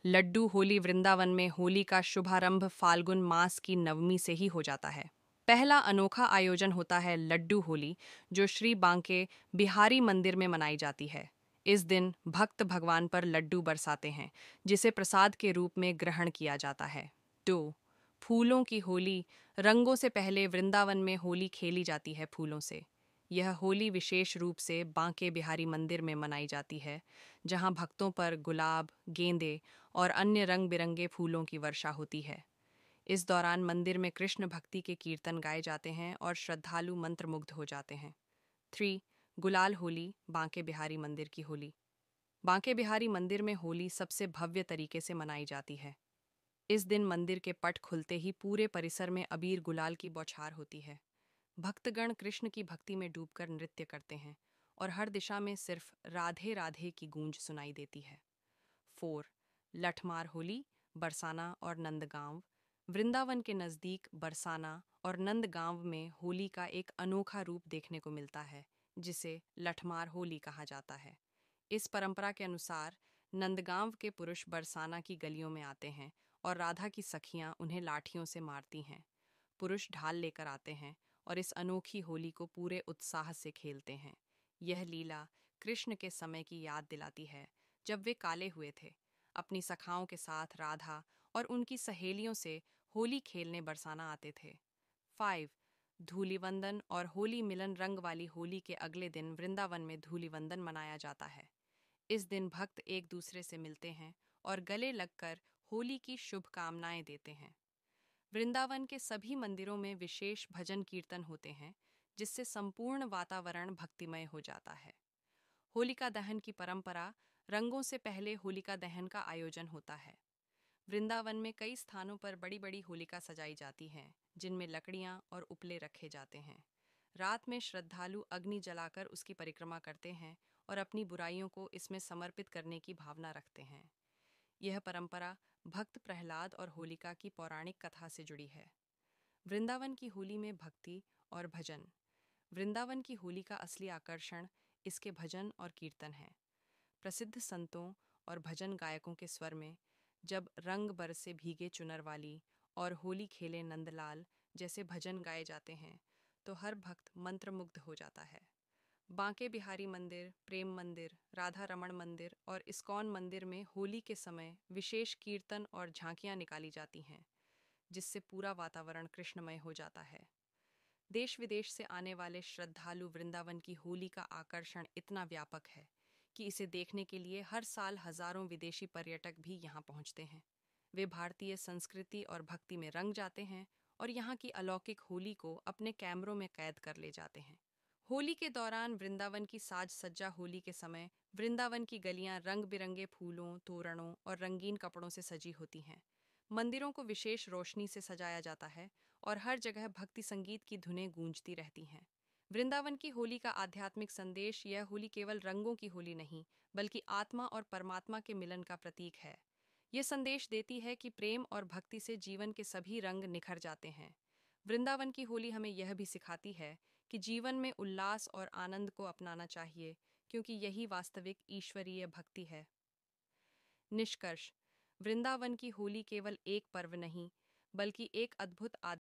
लड्डू होली वृंदावन में होली का शुभारंभ फाल्गुन मास की नवमी से ही हो जाता है। पहला अनोखा आयोजन होता है लड्डू होली, जो श्री बांके बिहारी मंदिर में मनाई जाती है। इस दिन भक्त भगवान पर लड्डू बरसाते हैं, जिसे प्रसाद के रूप में ग्रहण किया जाता है। 2. फूलों की होली। रंगों से पहले वृंदावन में होली खेली जाती है फूलों से। यह होली विशेष रूप से बांके बिहारी मंदिर में मनाई जाती है, जहां भक्तों पर गुलाब, गेंदे और अन्य रंग बिरंगे फूलों की वर्षा होती है। इस दौरान मंदिर में कृष्ण भक्ति के कीर्तन गाए जाते हैं और श्रद्धालु मंत्रमुग्ध हो जाते हैं। 3. गुलाल होली, बांके बिहारी मंदिर की होली। बांके बिहारी मंदिर में होली सबसे भव्य तरीके से मनाई जाती है। इस दिन मंदिर के पट खुलते ही पूरे परिसर में अबीर गुलाल की बौछार होती है। भक्तगण कृष्ण की भक्ति में डूबकर नृत्य करते हैं और हर दिशा में सिर्फ राधे राधे की गूंज सुनाई देती है। 4. लठमार होली, बरसाना और नंदगांव। वृंदावन के नज़दीक बरसाना और नंदगांव में होली का एक अनोखा रूप देखने को मिलता है, जिसे लठमार होली कहा जाता है। इस परंपरा के अनुसार नंदगांव के पुरुष बरसाना की गलियों में आते हैं और राधा की सखियां उन्हें लाठियों से मारती हैं। पुरुष ढाल लेकर आते हैं और इस अनोखी होली को पूरे उत्साह से खेलते हैं। यह लीला कृष्ण के समय की याद दिलाती है, जब वे काले हुए थे। अपनी सखाओं के साथ राधा और उनकी सहेलियों से होली खेलने बरसाना आते थे। 5. धूलिवंदन और होली मिलन। रंग वाली होली के अगले दिन वृंदावन में धूलिवंदन मनाया जाता है। इस दिन भक्त एक दूसरे से मिलते हैं और गले लगकर होली की शुभकामनाएं देते हैं। वृंदावन के सभी मंदिरों में विशेष भजन कीर्तन होते हैं, जिससे संपूर्ण वातावरण भक्तिमय हो जाता है। होलिका दहन की परंपरा। रंगों से पहले होलिका दहन का आयोजन होता है। वृंदावन में कई स्थानों पर बड़ी बड़ी होलिका सजाई जाती हैं, जिनमें लकड़ियां और उपले रखे जाते हैं। रात में श्रद्धालु अग्नि जलाकर उसकी परिक्रमा करते हैं और अपनी बुराइयों को इसमें समर्पित करने की भावना रखते हैं। यह परंपरा भक्त प्रहलाद और होलिका की पौराणिक कथा से जुड़ी है। वृंदावन की होली में भक्ति और भजन। वृंदावन की होली का असली आकर्षण इसके भजन और कीर्तन है। प्रसिद्ध संतों और भजन गायकों के स्वर में जब रंग बरसे भीगे चुनर वाली और होली खेले नंदलाल जैसे भजन गाए जाते हैं, तो हर भक्त मंत्रमुग्ध हो जाता है। बांके बिहारी मंदिर, प्रेम मंदिर, राधा रमण मंदिर और इस्कॉन मंदिर में होली के समय विशेष कीर्तन और झांकियां निकाली जाती हैं, जिससे पूरा वातावरण कृष्णमय हो जाता है। देश विदेश से आने वाले श्रद्धालु वृंदावन की होली का आकर्षण इतना व्यापक है कि इसे देखने के लिए हर साल हजारों विदेशी पर्यटक भी यहाँ पहुँचते हैं। वे भारतीय संस्कृति और भक्ति में रंग जाते हैं और यहाँ की अलौकिक होली को अपने कैमरों में कैद कर ले जाते हैं। होली के दौरान वृंदावन की साज सज्जा। होली के समय वृंदावन की गलियां रंग बिरंगे फूलों, तोरणों और रंगीन कपड़ों से सजी होती हैं। मंदिरों को विशेष रोशनी से सजाया जाता है और हर जगह भक्ति संगीत की धुनें गूंजती रहती हैं। वृंदावन की होली का आध्यात्मिक संदेश। यह होली केवल रंगों की होली नहीं, बल्कि आत्मा और परमात्मा के मिलन का प्रतीक है। ये संदेश देती है कि प्रेम और भक्ति से जीवन के सभी रंग निखर जाते हैं। वृंदावन की होली हमें यह भी सिखाती है कि जीवन में उल्लास और आनंद को अपनाना चाहिए, क्योंकि यही वास्तविक ईश्वरीय भक्ति है। निष्कर्ष। वृंदावन की होली केवल एक पर्व नहीं, बल्कि एक अद्भुत